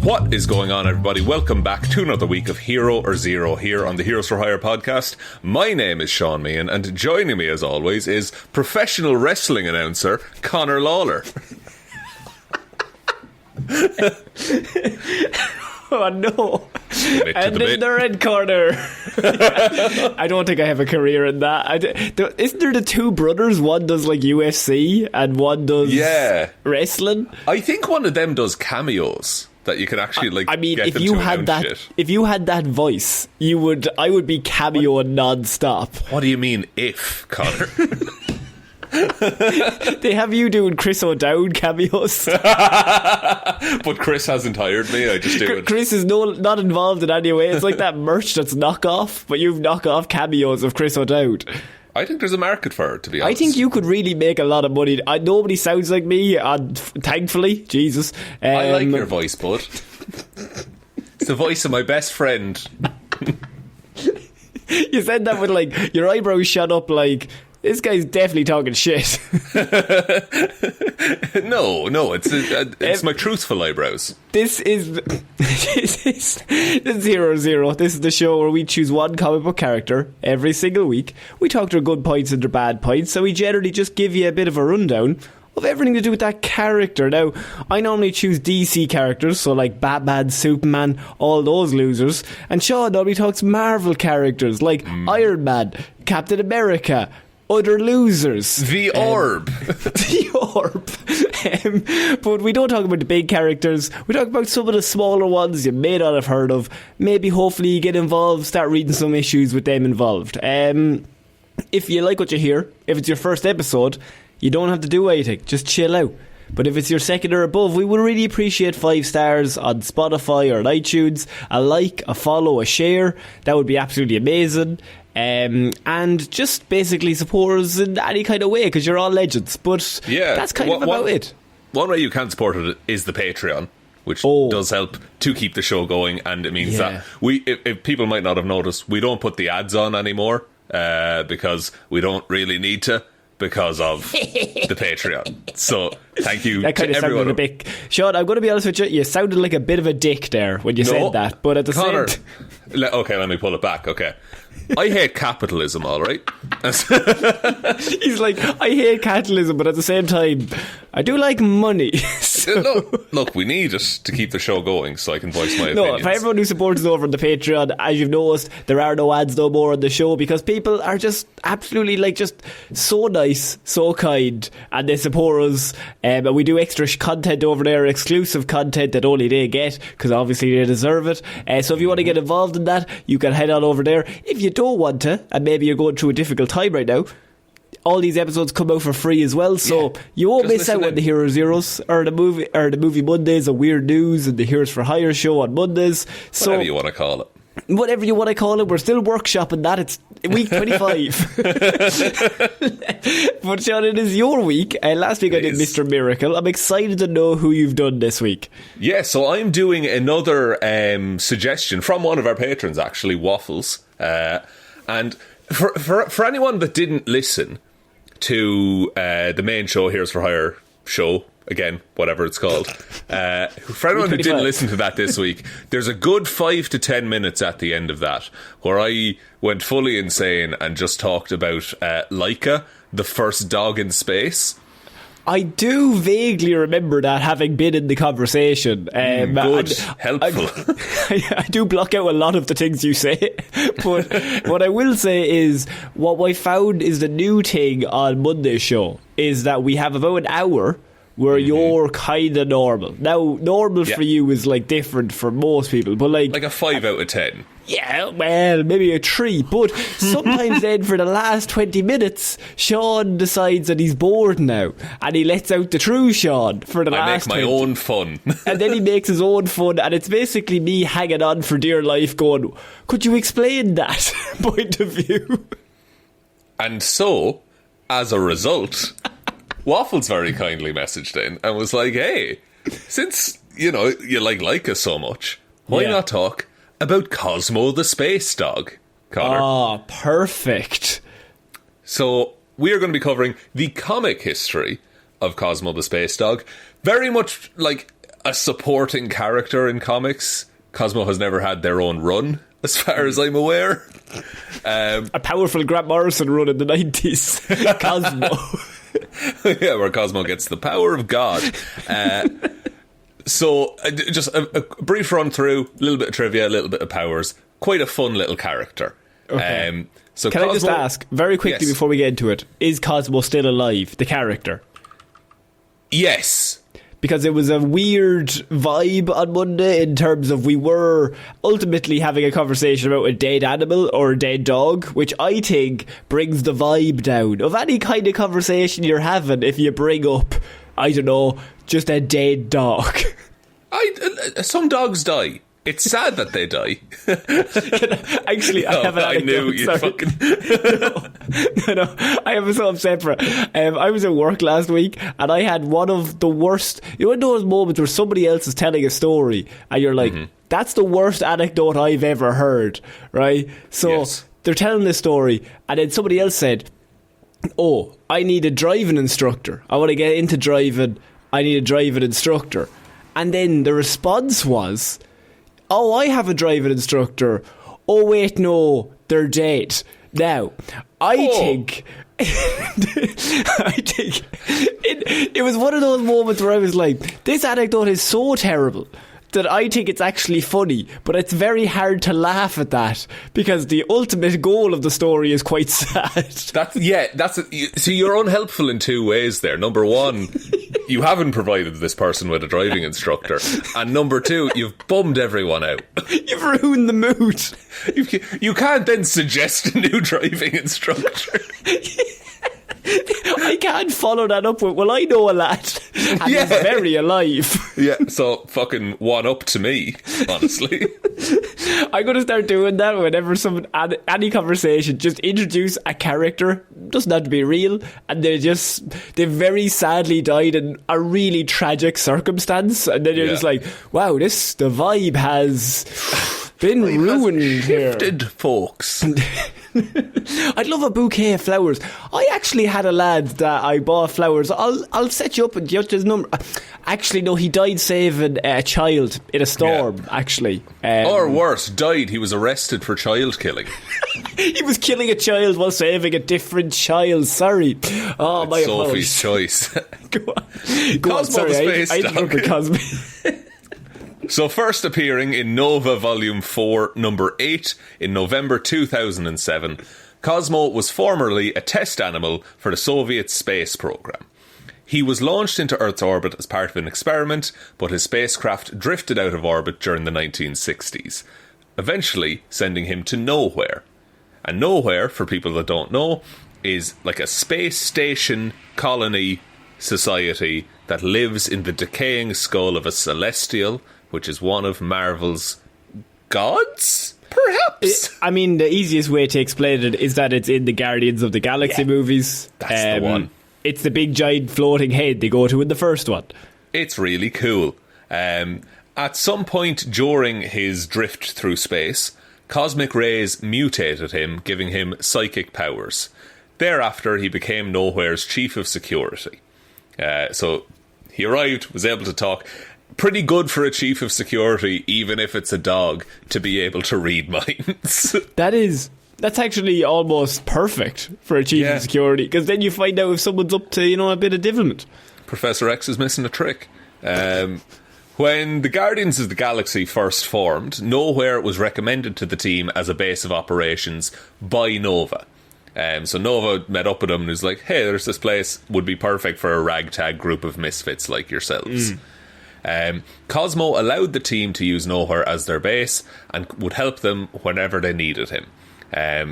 What is going on, everybody? Welcome back to another week of Hero or Zero here on the Heroes for Hire podcast. My name is Shaun Meehan, and joining me as always is professional wrestling announcer Conor Lawler. Oh no. And in the red corner. I don't think I have a career in that. Isn't there the two brothers? One does like UFC and one does wrestling. I think one of them does cameos that you can actually I mean, get if them you to had that shit. If you had that voice, I would be cameoing non-stop. What do you mean if, Conor? They have you doing Chris O'Dowd cameos. But Chris hasn't hired me. I just do it. Chris is not involved in any way. It's like that merch that's knockoff, but you've knockoff cameos of Chris O'Dowd. I think there's a market for it, to be honest. I think you could really make a lot of money. Nobody sounds like me, thankfully. Jesus. I like your voice, bud. It's the voice of my best friend. You said that with like your eyebrows shut up like, this guy's definitely talking shit. No, it's my truthful eyebrows. This is Hero Zero. This is the show where we choose one comic book character every single week. We talk their good points and their bad points, so we generally just give you a bit of a rundown of everything to do with that character. Now, I normally choose DC characters, so like Batman, Superman, all those losers. And Shaun normally talks Marvel characters like Iron Man, Captain America, other losers. The Orb. The Orb. But we don't talk about the big characters. We talk about some of the smaller ones you may not have heard of. Maybe, hopefully, you get involved, start reading some issues with them involved. If you like what you hear, if it's your first episode, you don't have to do anything. Just chill out. But if it's your second or above, we would really appreciate 5 stars on Spotify or on iTunes. A like, a follow, a share. That would be absolutely amazing. And just basically support us in any kind of way, because you're all legends. But that's kind of about it. One way you can support it is the Patreon, which does help to keep the show going. And it means that if people might not have noticed, we don't put the ads on anymore because we don't really need to, because of the Patreon. So thank you that kind to of everyone. Sounded a bit. Sean, I'm going to be honest with you, you sounded like a bit of a dick there when you said that, but at the Conor, same okay, let me pull it back. Okay, I hate capitalism, alright? He's like, I hate capitalism, but at the same time, I do like money. Look, we need it to keep the show going, so I can voice my opinions. For everyone who supports us over on the Patreon, as you've noticed, there are no ads no more on the show, because people are just absolutely just so nice, so kind, and they support us. And we do extra content over there, exclusive content that only they get, because obviously they deserve it. So if you want to get involved in that, you can head on over there. If you don't want to, and maybe you're going through a difficult time right now, all these episodes come out for free as well, so you won't miss out on the Hero Zeros or the movie Mondays, or Weird News, and the Heroes for Hire show on Mondays. Whatever you want to call it. Whatever you want to call it, we're still workshopping that. It's week 25. But Shaun, it is your week. Last week I did Mr. Miracle. I'm excited to know who you've done this week. Yeah, so I'm doing another suggestion from one of our patrons, actually, Waffles. And for anyone that didn't listen to the main show, Heroes for Hire show, again, whatever it's called, for anyone who didn't listen to that this week, there's a good 5 to 10 minutes at the end of that where I went fully insane and just talked about Laika, the first dog in space. I do vaguely remember that having been in the conversation. Good, helpful. I do block out a lot of the things you say, but what I will say is what I found is the new thing on Monday's show is that we have about an hour where you're kind of normal. Now, normal for you is different for most people, but like a 5 out of 10. Yeah, well, maybe a 3, but sometimes then for the last 20 minutes, Shaun decides that he's bored now, and he lets out the true Shaun for the last 20. I make my own fun. And then he makes his own fun, and it's basically me hanging on for dear life going, could you explain that point of view? And so, as a result, Waffles very kindly messaged in and was like, hey, since, you like Laika so much, why not talk about Cosmo the space dog, Conor? Oh, perfect. So we are going to be covering the comic history of Cosmo the space dog. Very much a supporting character in comics. Cosmo has never had their own run, as far as I'm aware. A powerful Grant Morrison run in the 90s. Cosmo. Yeah, where Cosmo gets the power of God. So, just a brief run through, a little bit of trivia, a little bit of powers. Quite a fun little character. Okay. So Can I just ask, very quickly before we get into it, is Cosmo still alive, the character? Yes. Because it was a weird vibe on Monday in terms of we were ultimately having a conversation about a dead animal or a dead dog, which I think brings the vibe down of any kind of conversation you're having if you bring up, I don't know, just a dead dog. Some dogs die. It's sad that they die. Actually, I have an anecdote. I knew you fucking... No, I am so upset for it. I was at work last week and I had one of the worst... You know those moments where somebody else is telling a story and you're like, that's the worst anecdote I've ever heard, right? So they're telling this story and then somebody else said, oh, I need a driving instructor. I want to get into driving. I need a driving instructor. And then the response was... oh, I have a driving instructor. Oh, wait, no, they're dead. Now, I think it was one of those moments where I was like, this anecdote is so terrible that I think it's actually funny, but it's very hard to laugh at that because the ultimate goal of the story is quite sad. So you're unhelpful in two ways there. Number one, you haven't provided this person with a driving instructor, and number two, you've bummed everyone out. You've ruined the mood. You can't then suggest a new driving instructor. I can't follow that up with, well, I know a lad and he's very alive. Yeah, so fucking one up to me, honestly. I'm going to start doing that whenever any conversation, just introduce a character, doesn't have to be real, and they very sadly died in a really tragic circumstance, and then you're just like, wow, the vibe has been ruined here. Shifted, folks. I'd love a bouquet of flowers. I actually had a lad that I bought flowers. I'll set you up and get his number. Actually, no, he died saving a child in a storm, actually. Or worse, died. He was arrested for child killing. He was killing a child while saving a different child. Sorry. Oh, my apologies. Sophie's choice. Go on. Cosmo sorry, the Space I Dog. interrupted Cosmo. So first appearing in Nova Volume 4, Number 8 in November 2007, Cosmo was formerly a test animal for the Soviet space program. He was launched into Earth's orbit as part of an experiment, but his spacecraft drifted out of orbit during the 1960s, eventually sending him to Nowhere. And Nowhere, for people that don't know, is like a space station colony society that lives in the decaying skull of a celestial, which is one of Marvel's gods, perhaps? I mean, the easiest way to explain it is that it's in the Guardians of the Galaxy movies. That's the one. It's the big giant floating head they go to in the first one. It's really cool. At some point during his drift through space, cosmic rays mutated him, giving him psychic powers. Thereafter, he became Nowhere's chief of security. So he arrived, was able to talk. Pretty good for a chief of security, even if it's a dog, to be able to read minds. That's actually almost perfect for a chief of security, because then you find out if someone's up to, a bit of devilment. Professor X is missing a trick. When the Guardians of the Galaxy first formed, Nowhere was recommended to the team as a base of operations by Nova. So Nova met up with him and was like, hey, there's this place, would be perfect for a ragtag group of misfits like yourselves. Cosmo allowed the team to use Nowhere as their base and would help them whenever they needed him,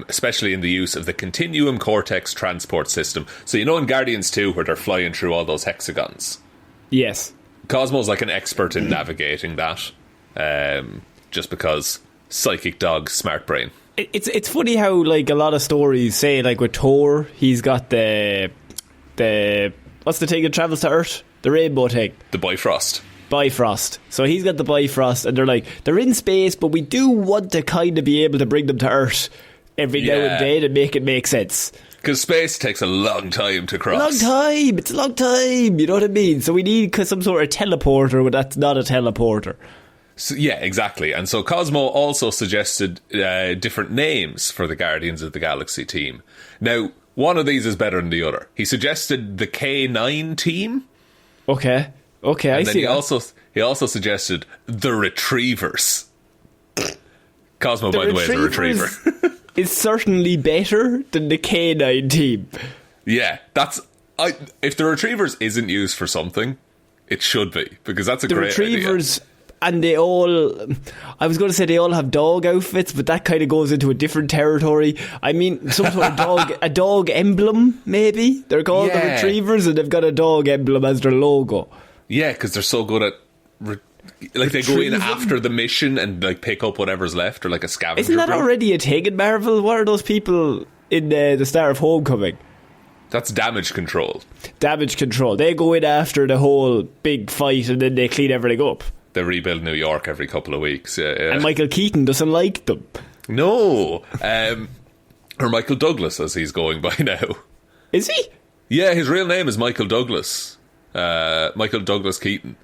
especially in the use of the Continuum Cortex transport system. So in Guardians 2 where they're flying through all those hexagons? Yes. Cosmo's like an expert in navigating that, just because psychic dog, smart brain. It's funny how like a lot of stories say, like with Thor, he's got the what's the thing that travels to Earth? The rainbow thing. The Bifrost. So he's got the Bifrost, and they're like, they're in space, but we do want to kind of be able to bring them to Earth every now and then and make it make sense. Because space takes a long time to cross. It's a long time. You know what I mean? So we need some sort of teleporter, but that's not a teleporter. So, yeah, exactly. And so Cosmo also suggested different names for the Guardians of the Galaxy team. Now, one of these is better than the other. He suggested the K9 team. Okay, I see. He also suggested the Retrievers. Cosmo, by the way, is a retriever. Is certainly better than the K9 team. Yeah, if the Retrievers isn't used for something, it should be, because that's a great idea. The Retrievers, and I was going to say they all have dog outfits, but that kind of goes into a different territory. I mean, some sort of a dog emblem, maybe? They're called the Retrievers, and they've got a dog emblem as their logo. Yeah, because they're so good at... they go in after the mission and pick up whatever's left, or like a scavenger. Isn't that already a thing in Marvel? What are those people in the start of Homecoming? That's damage control. Damage control. They go in after the whole big fight and then they clean everything up. They rebuild New York every couple of weeks. Yeah. And Michael Keaton doesn't like them. No. Or Michael Douglas, as he's going by now. Is he? Yeah, his real name is Michael Douglas. Michael Douglas Keaton.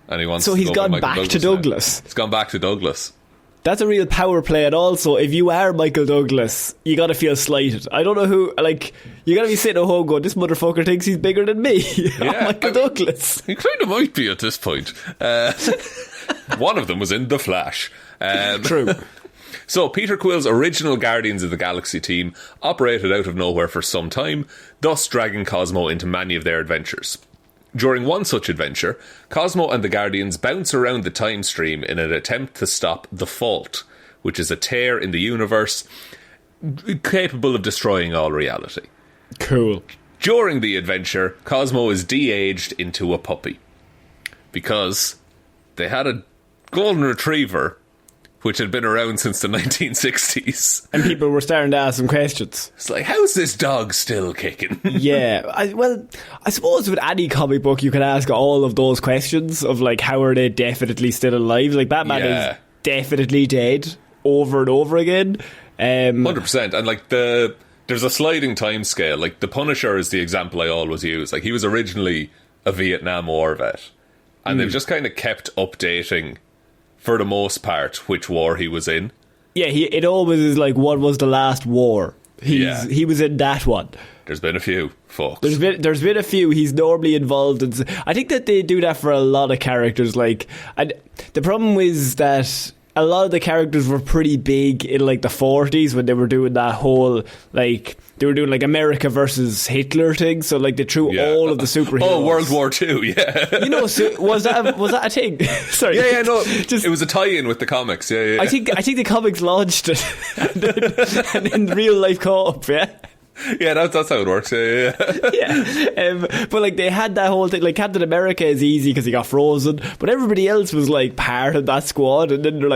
And he wants so he's gone back to Douglas. He's gone back to Douglas. That's a real power play, and also, if you are Michael Douglas, you gotta feel slighted. I don't know who, you gotta be sitting at home going, this motherfucker thinks he's bigger than me. Yeah, Michael Douglas. He kind of might be at this point. One of them was in The Flash. True. So, Peter Quill's original Guardians of the Galaxy team operated out of nowhere for some time, thus dragging Cosmo into many of their adventures. During one such adventure, Cosmo and the Guardians bounce around the time stream in an attempt to stop the Fault, which is a tear in the universe capable of destroying all reality. Cool. During the adventure, Cosmo is de-aged into a puppy. Because they had a golden retriever which had been around since the 1960s. And people were starting to ask some questions. It's like, how's this dog still kicking? Yeah. I suppose with any comic book you can ask all of those questions of how are they definitely still alive? Batman is definitely dead over and over again. 100%. And there's a sliding time scale. The Punisher is the example I always use. He was originally a Vietnam War vet. And they've just kind of kept updating, for the most part, which war he was in. Yeah, it always is what was the last war? He was in that one. There's been a few, folks. There's been a few. He's normally involved in... I think that they do that for a lot of characters. And the problem was that a lot of the characters were pretty big in the 40s when they were doing that whole they were doing America versus Hitler thing. So they threw all of the superheroes. Oh, World War II, yeah. So was that a thing? Sorry. Yeah, no. It was a tie-in with the comics. Yeah. I think the comics launched it, and then real life caught up. Yeah. Yeah, that's how it works. Yeah. But they had that whole thing. Captain America is easy because he got frozen, but everybody else was part of that squad. And then they're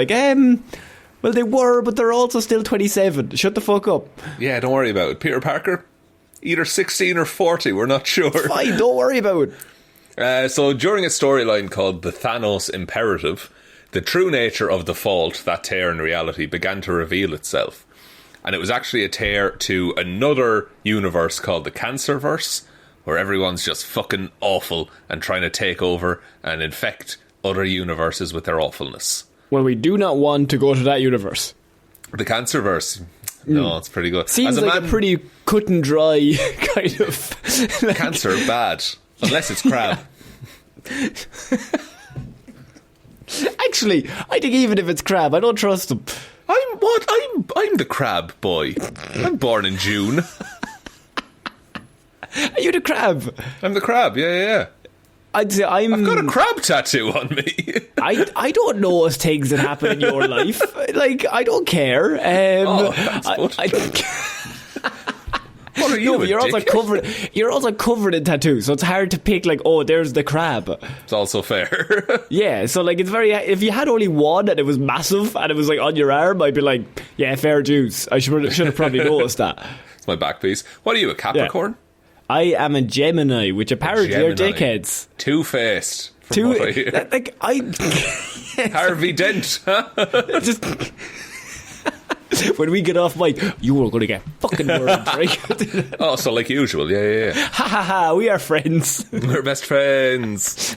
well, they were, but they're also still 27. Shut the fuck up. Yeah, don't worry about it. Peter Parker, either 16 or 40. We're not sure. Fine, don't worry about it. So during a storyline called the Thanos Imperative, the true nature of the Fault, that tear in reality, began to reveal itself. And it was actually a tear to another universe called the Cancerverse, where everyone's just fucking awful and trying to take over and infect other universes with their awfulness. Well, we do not want to go to that universe. The Cancerverse. No, it's pretty good. Seems a pretty cut and dry kind of... Cancer, bad. Unless it's crab. Actually, I think even if it's crab, I don't trust them. I'm the crab boy. I'm born in June. Are you the crab? I'm the crab, yeah. I'd say I've got a crab tattoo on me. I don't know things that happen in your life. I don't care. What are you? No, you're also covered in tattoos, so it's hard to pick. There's the crab. It's also fair. Yeah, so it's very. If you had only one and it was massive and it was on your arm, I'd be yeah, fair dues. I should have probably noticed that. It's my back piece. What are you, a Capricorn? Yeah. I am a Gemini, which apparently are dickheads. Two-faced. I Harvey Dent. Just When we get off mic, you are going to get fucking wormed, right? Oh, so like usual, yeah. Ha ha ha, we are friends. We're best friends.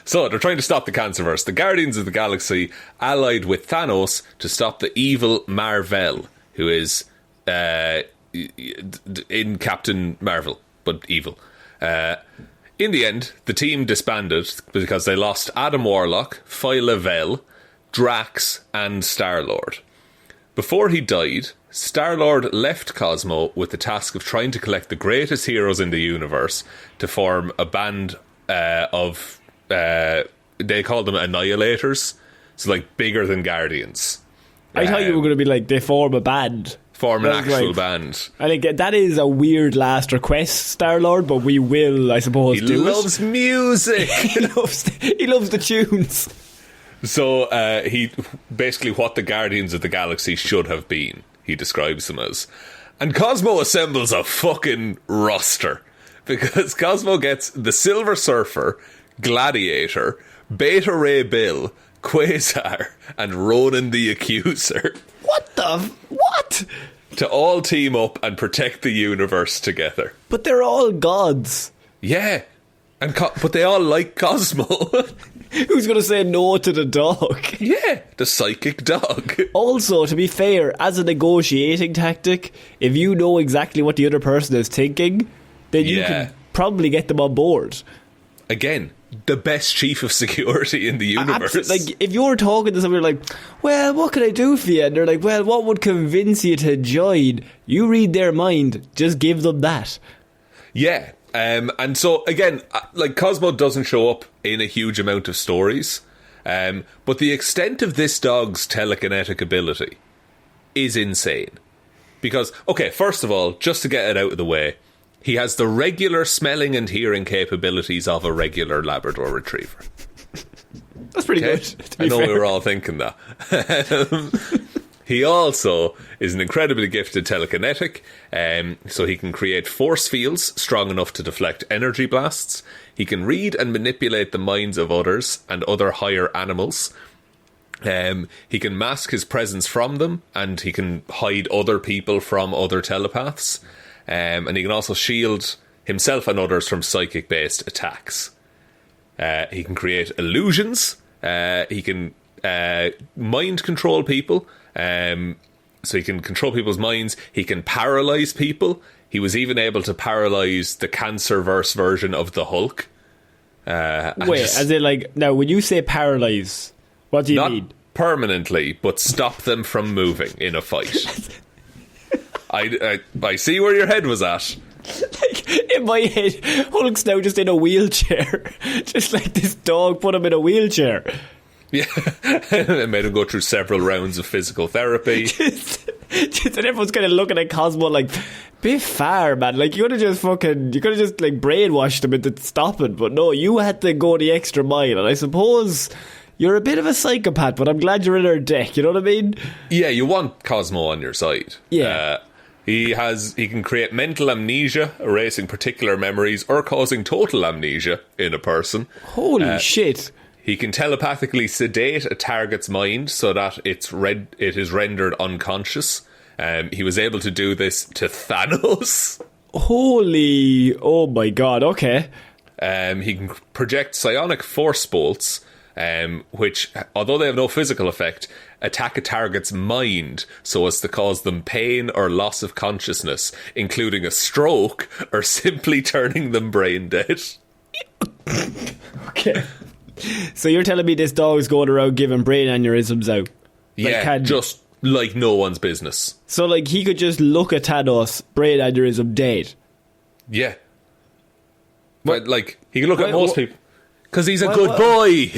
So, they're trying to stop the Cancerverse. The Guardians of the Galaxy allied with Thanos to stop the evil Marvel, who is in Captain Marvel, but evil. In the end, the team disbanded because they lost Adam Warlock, Phyla Vel, Drax, and Star-Lord. Before he died, Star-Lord left Cosmo with the task of trying to collect the greatest heroes in the universe to form a band of... they call them Annihilators. So, like, bigger than Guardians. I thought you were going to be like, they form a band. Form an actual band. I think that is a weird last request, Star-Lord, but we will, I suppose, do it. He loves music. He loves the tunes. So he basically what the Guardians of the Galaxy should have been, he describes them as. And Cosmo assembles a fucking roster, because Cosmo gets the Silver Surfer, Gladiator, Beta Ray Bill, Quasar, and Ronan the Accuser. What? To all team up and protect the universe together. But they're all gods. Yeah. But they all like Cosmo. Who's going to say no to the dog? Yeah, the psychic dog. Also, to be fair, as a negotiating tactic, if you know exactly what the other person is thinking, then you can probably get them on board. Again, the best chief of security in the universe. Like, if you're talking to somebody like, well, what can I do for you? And they're like, well, what would convince you to join? You read their mind. Just give them that. Yeah. And so, again, like, Cosmo doesn't show up in a huge amount of stories. But the extent of this dog's telekinetic ability is insane. Because, okay, first of all, just to get it out of the way, he has the regular smelling and hearing capabilities of a regular Labrador Retriever. That's pretty good. I know we were all thinking that. He also is an incredibly gifted telekinetic, so he can create force fields strong enough to deflect energy blasts. He can read and manipulate the minds of others and other higher animals. He can mask his presence from them, and he can hide other people from other telepaths. And he can also shield himself and others from psychic-based attacks. He can create illusions. He can mind control people. So he can control people's minds. He can paralyze people. He was even able to paralyze the Cancerverse version of the Hulk. As in, like, now, when you say paralyze, what do you mean? Not permanently, but stop them from moving in a fight. I see where your head was at. Like, in my head, Hulk's now just in a wheelchair. Just like this dog put him in a wheelchair. Yeah, it made him go through several rounds of physical therapy. Just and everyone's kind of looking at Cosmo like, bit far, man. Like, you could have just like brainwashed him into stopping, but no, you had to go the extra mile. And I suppose you're a bit of a psychopath, but I'm glad you're in our deck. You know what I mean? Yeah, you want Cosmo on your side. Yeah. He can create mental amnesia, erasing particular memories or causing total amnesia in a person. Holy shit. He can telepathically sedate a target's mind so that it is rendered unconscious. He was able to do this to Thanos. Oh my god, okay. He can project psionic force bolts, which, although they have no physical effect, attack a target's mind so as to cause them pain or loss of consciousness, including a stroke or simply turning them brain dead. Okay. So you're telling me this dog's going around giving brain aneurysms out? Yeah, just like no one's business. So, like, he could just look at Thanos, brain aneurysm, dead. Yeah. But, like, he can look at most people. Because he's a good boy.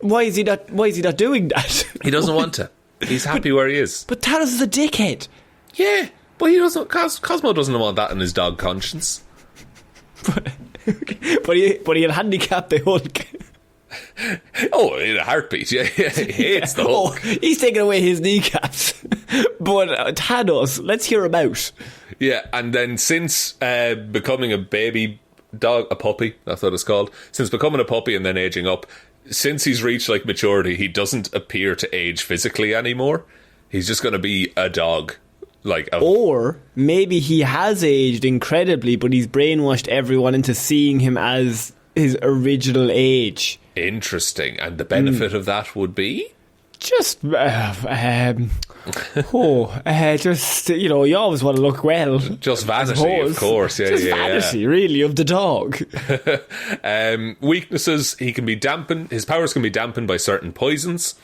Why is he not doing that? He doesn't want to. He's happy where he is. But Thanos is a dickhead. Yeah, but he doesn't. Cosmo doesn't want that in his dog conscience. But he'll handicap the Hulk. Oh, in a heartbeat. Yeah, he hates the Hulk. He's taking away his kneecaps. But Thanos, let's hear him out. Yeah, and then since becoming a baby dog, a puppy, that's what it's called. Since becoming a puppy and then aging up, since he's reached like maturity, he doesn't appear to age physically anymore. He's just going to be a dog. Or maybe he has aged incredibly, but he's brainwashed everyone into seeing him as his original age. Interesting. And the benefit of that would be? Just, you always want to look well. Just vanity, of course. Yeah, just vanity, really, of the dog. Weaknesses, he can be dampened. His powers can be dampened by certain poisons.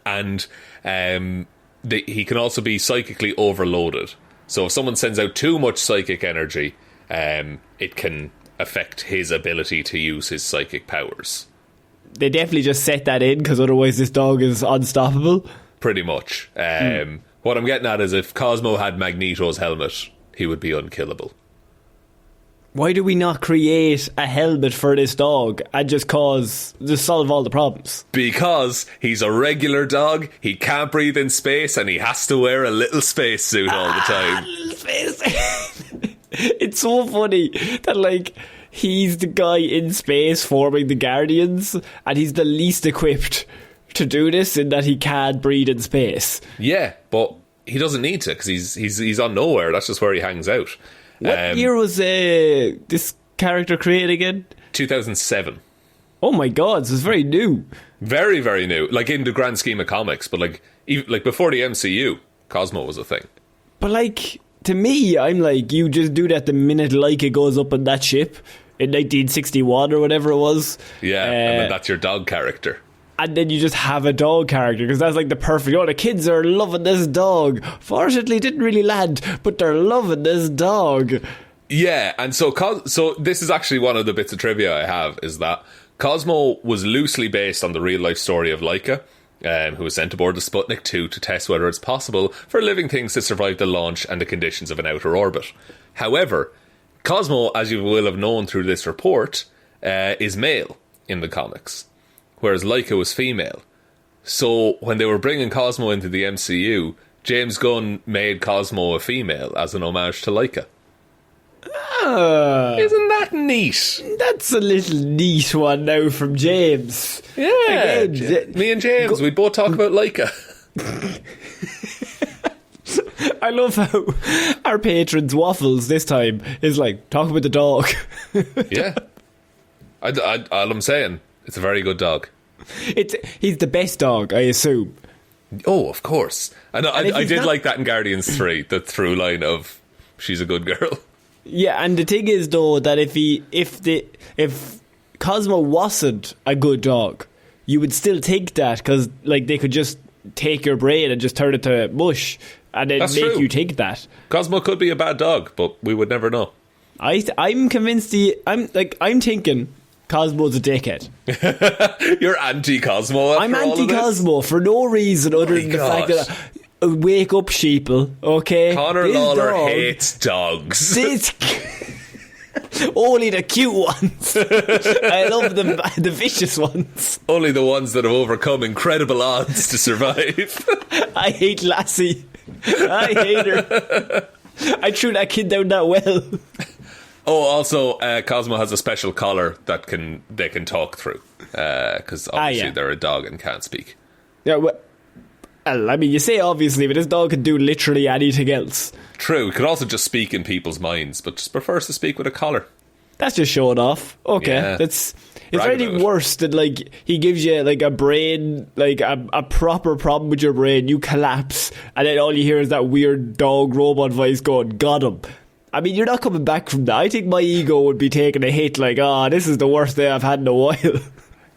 And he can also be psychically overloaded. So if someone sends out too much psychic energy, it can affect his ability to use his psychic powers. They definitely just set that in, because otherwise this dog is unstoppable. Pretty much. What I'm getting at is if Cosmo had Magneto's helmet, he would be unkillable. Why do we not create a helmet for this dog and just solve all the problems? Because he's a regular dog, he can't breathe in space, and he has to wear a little spacesuit all the time. It's so funny that, he's the guy in space forming the Guardians, and he's the least equipped to do this in that he can't breathe in space. Yeah, but he doesn't need to, because he's on nowhere. That's just where he hangs out. What year was this character created again? 2007. Oh my god, so it's very new. Very, very new. In the grand scheme of comics, but even before the MCU, Cosmo was a thing. But to me, I'm you just do that the minute Leica goes up on that ship in 1961 or whatever it was. Yeah, and then that's your dog character. And then you just have a dog character, because that's the perfect... the kids are loving this dog. Fortunately, it didn't really land, but they're loving this dog. Yeah, and so this is actually one of the bits of trivia I have, is that Cosmo was loosely based on the real-life story of Leica, who was sent aboard the Sputnik 2 to test whether it's possible for living things to survive the launch and the conditions of an outer orbit. However, Cosmo, as you will have known through this report, is male in the comics, whereas Leica was female. So when they were bringing Cosmo into the MCU, James Gunn made Cosmo a female as an homage to Leica. Isn't that neat? That's a little neat one now from James. Yeah, again, me and James, we both talk about Leica. I love how our patrons Waffles this time is talk about the dog. Yeah, all I'm saying, it's a very good dog. He's the best dog, I assume. Oh, of course. I did like that in Guardians 3, the through line of she's a good girl. Yeah, and the thing is though that if Cosmo wasn't a good dog, you would still think that, because they could just take your brain and just turn it to mush and then That's make true. you think that. Cosmo could be a bad dog, but we would never know. I'm convinced I'm thinking Cosmo's a dickhead. You're anti-Cosmo. I'm anti-Cosmo for no reason other than the fact that wake up, sheeple. Okay, Conor and Lorraine hates dogs. Only the cute ones. I love the vicious ones. Only the ones that have overcome incredible odds to survive. I hate Lassie. I hate her. I threw that kid down that well. Oh, also, Cosmo has a special collar that they can talk through, because obviously they're a dog and can't speak. Yeah, well, I mean, you say obviously, but this dog can do literally anything else. True, it could also just speak in people's minds, but just prefers to speak with a collar. That's just showing off. Okay, yeah. Is there anything worse than he gives you a brain, a proper problem with your brain, you collapse, and then all you hear is that weird dog robot voice going, "Got him." I mean, you're not coming back from that. I think my ego would be taking a hit, this is the worst day I've had in a while.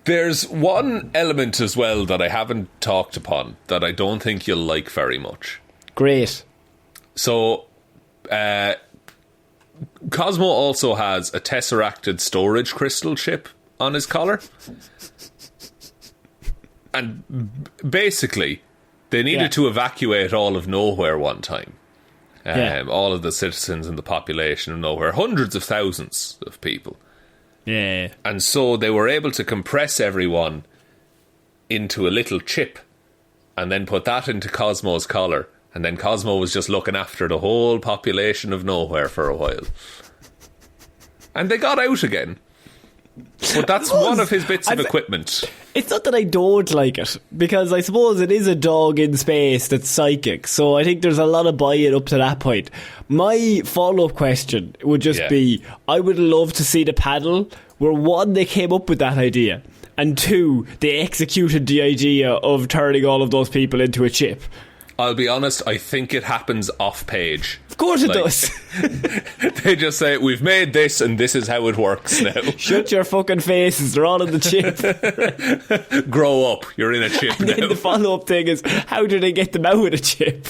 There's one element as well that I haven't talked upon that I don't think you'll like very much. Great. So, Cosmo also has a tesseracted storage crystal chip on his collar. And basically, they needed to evacuate all of Nowhere one time. All of the citizens and the population of Nowhere, hundreds of thousands of people. Yeah. And so they were able to compress everyone into a little chip and then put that into Cosmo's collar. And then Cosmo was just looking after the whole population of Nowhere for a while. And they got out again. But that's one of his bits of equipment. It's not that I don't like it, because I suppose it is a dog in space that's psychic, so I think there's a lot of buy-in up to that point. My follow-up question would just be, I would love to see the panel where, one, they came up with that idea, and two, they executed the idea of turning all of those people into a chip. I'll be honest, I think it happens off-page. Of course it does. They just say, we've made this and this is how it works now. Shut your fucking faces, they're all in the chip. Grow up, you're in a chip and now. then the follow-up thing is, how do they get them out of the chip?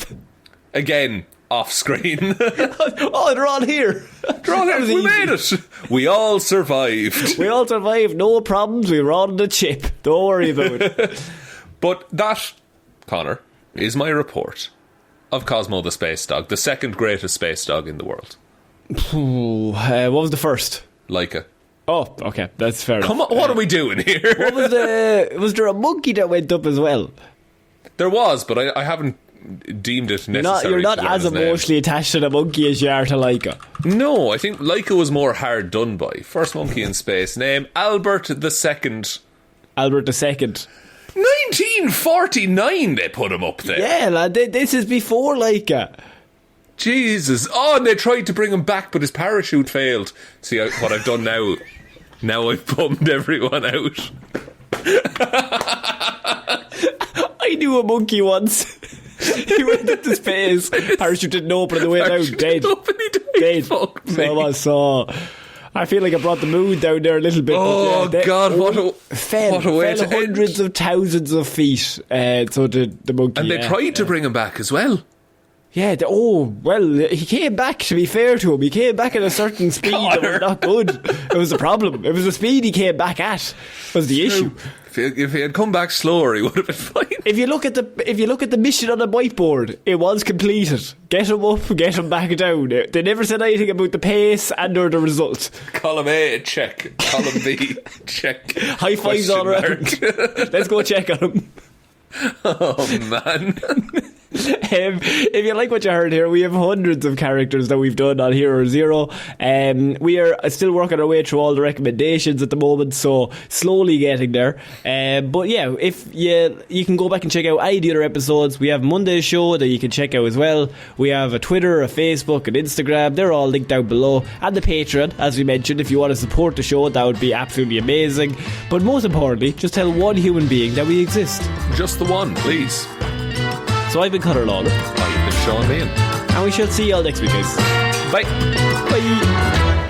Again, off-screen. Oh, they're all here. They're all here, we made it. We all survived. We all survived, no problems, we were all in the chip. Don't worry about it. But that, Connor, is my report of Cosmo the space dog, the second greatest space dog in the world. What was the first? Leica. Oh, okay, that's fair enough. Come on, what are we doing here? Was there a monkey that went up as well? There was, but I haven't deemed it necessary. You're not as emotionally attached to the monkey as you are to Leica. No, I think Leica was more hard done by. First monkey in space, name Albert II. Albert II. 1949 they put him up there. Yeah, lad, this is before Leica. Jesus. Oh, and they tried to bring him back, but his parachute failed. See what I've done now? Now I've bummed everyone out. I knew a monkey once. He went into space. Parachute didn't open on the way down. Dead. Dead. Fuck me. So I feel like I brought the mood down there a little bit. Oh, but, God, what a way to hundreds of thousands of feet. So the monkey. And they tried to bring him back as well. Yeah, he came back, to be fair to him. He came back at a certain speed that was not good. It was the problem. It was the speed he came back at was the issue. If he had come back slower, he would have been fine. If you look at the mission on the whiteboard, it was completed. Get him up, get him back down. They never said anything about the pace and or the result. Column A, check. Column B, check. High fives all around. Let's go check on him. Oh, man. If you like what you heard here, we have hundreds of characters that we've done on Hero Zero. We are still working our way through all the recommendations at the moment, so slowly getting there. But yeah, if you can go back and check out any of the other episodes. We have Monday's show that you can check out as well. We have a Twitter, a Facebook, an Instagram. They're all linked down below, and the Patreon, as we mentioned. If you want to support the show, that would be absolutely amazing. But most importantly, just tell one human being that we exist. Just the one, please. So I've been Conor Lawler. I've been Shaun Chuck. And we shall see you all next week, guys. Bye. Bye.